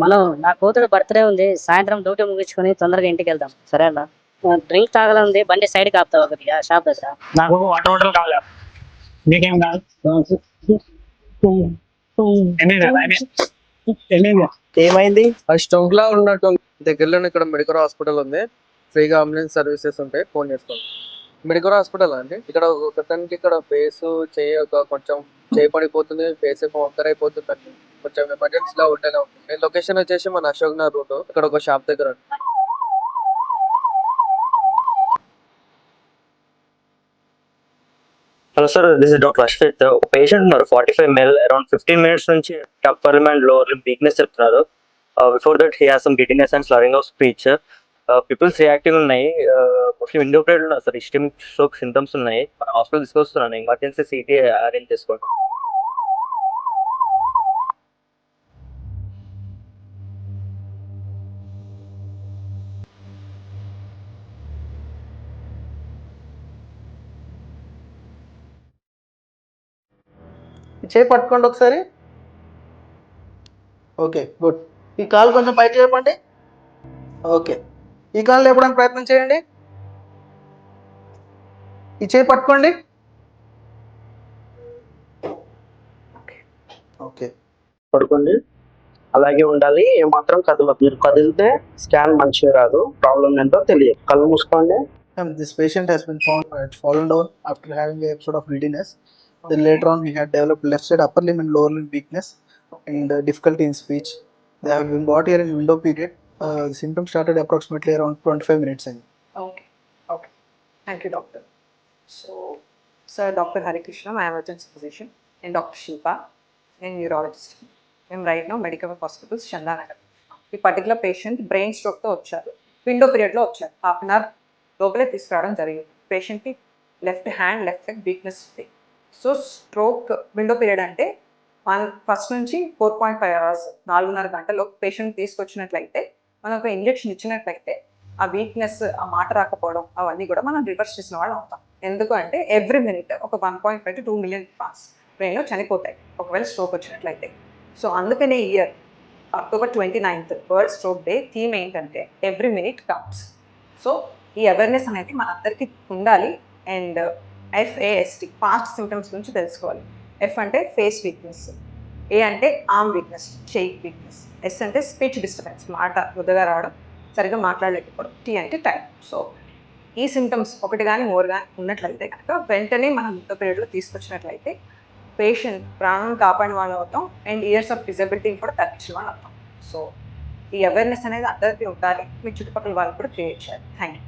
మనం నా కూతురు బర్త్డే ఉంది. సాయంత్రం డ్యూటీ ముగించుకొని తొందరగా ఇంటికెళ్దాం. సరేనా? డ్రింక్ తాగాలనుంది. బండి సైడ్‌కి ఆపుతావా కొద్దిగా షాప్ దగ్గర? నాకు వాటర్ బాటిల్ కావాలి. నీకేం కావాలి? ఎన్ని ఏమైంది? అది స్టోక్ లా ఉన్నట్టు దగ్గరలోనే ఇక్కడ మెడికల్ హాస్పిటల్ ఉంది. ఫ్రీగా అంబులెన్స్ సర్వీసెస్ ఉంటాయి. ఫోన్ చేసుకోండి. మెడికల్ హాస్పిటల్ అండి. ఇక్కడ ఒకతనికి ఇక్కడ ఫేస్ కొంచెం చేయి పడిపోతుంది. ఫేస్ ఏమో వంకర అయిపోతుంది. కొంచెం ఎమర్జెన్సీలో ఉంటేనే ఉంది. నేను లొకేషన్ వచ్చేసి మన అశోక్ నగర్ రూట్ ఇక్కడ ఒక షాప్ దగ్గర ఉంది. Hello sir, this is doctor Ashwith. ఒక పేషెంట్ ఉన్నారు 45 male, అరౌండ్ 15 minutes నుంచి upper limb and lower limb weakness చెప్తున్నారు. Before that he has some giddiness and slurring of speech. Pupils reacting ఉన్నాయి. మోస్ట్లీ విండో ప్లేట్ ఉన్నారు sir. Ischaemic stroke symptoms ఉన్నాయి. Hospital తీసుకొస్తున్నాను. Emergency CT arrange చేసుకోండి. చేయి పట్టుకోండి ఒకసారి. Okay, good. ఈ కాలు కొంచెం పైకి లేపండి. ఓకే, ఈ కాలు లేపడానికి ప్రయత్నం చేయండి. ఈ చేయి పట్టుకోండి. ఓకే, పడుకోండి. అలాగే ఉండాలి. ఏమాత్రం కదలదు. మీరు కదిలితే స్కాన్ మంచిగా రాదు. ప్రాబ్లం ఏంటో తెలియదు. కళ్ళు మూసుకోండి. this patient has been found fallen down after having an episode of giddiness. Then later on he had developed left side upper limb and lower limb weakness and difficulty in speech. They have been brought here in window period. The symptoms started approximately around 25 minutes in. Okay. Okay. Thank you, doctor. So, sir, Dr. Hari Krishna, my emergency physician, and Dr. Shilpa, and neurologist. I'm right now medical hospitals, Chandanagar. ఈ particular patient brain స్ట్రోక్తో వచ్చారు. Window పీరియడ్లో వచ్చారు. Half an hour లోపలే తీసుకురావడం జరిగింది. పేషెంట్కి left hand left leg weakness ఉంది. So stroke window period అంటే మనం ఫస్ట్ నుంచి 4.5 hours 4.5 గంటల్లో పేషెంట్ తీసుకొచ్చినట్లయితే మనం ఒక ఇంజెక్షన్ ఇచ్చినట్లయితే ఆ వీక్నెస్, ఆ మాట రాకపోవడం అవన్నీ కూడా మనం రివర్స్ చేసిన వాళ్ళు అవుతాం. ఎందుకు అంటే ఎవ్రీ మినిట్ ఒక 1.5 to 2 million పాస్ బ్రెయిన్లో చనిపోతాయి ఒకవేళ స్ట్రోక్ వచ్చినట్లయితే. సో అందుకనే year October 29th world stroke day theme ఏంటంటే ఎవ్రీ మినిట్ కౌంట్స్. సో ఈ అవేర్నెస్ అనేది మనందరికీ ఉండాలి. అండ్ FAST ఫాస్ట్ సిమ్టమ్స్ గురించి తెలుసుకోవాలి. F అంటే ఫేస్ వీక్నెస్, A అంటే ఆర్మ్ వీక్నెస్, చెయ్యి వీక్నెస్, S అంటే స్పీచ్ డిస్టర్బెన్స్, మాట వృద్ధగా రావడం, సరిగ్గా మాట్లాడలేకపోవడం, T అంటే టైం. సో ఈ సిమ్టమ్స్ ఒకటి కానీ మోర్ కానీ ఉన్నట్లయితే కనుక వెంటనే మనం విండో పీరియడ్లో తీసుకొచ్చినట్లయితే పేషెంట్ ప్రాణం కాపాడిన వాళ్ళు అవుతాం అండ్ ఇయర్స్ ఆఫ్ డిజబిలిటీని కూడా తగ్గించిన వాళ్ళు అవుతాం. సో ఈ అవేర్నెస్ అనేది అందరికీ ఉండాలి. మీ చుట్టుపక్కల వాళ్ళు కూడా క్రియేట్ చేయాలి. Thank you.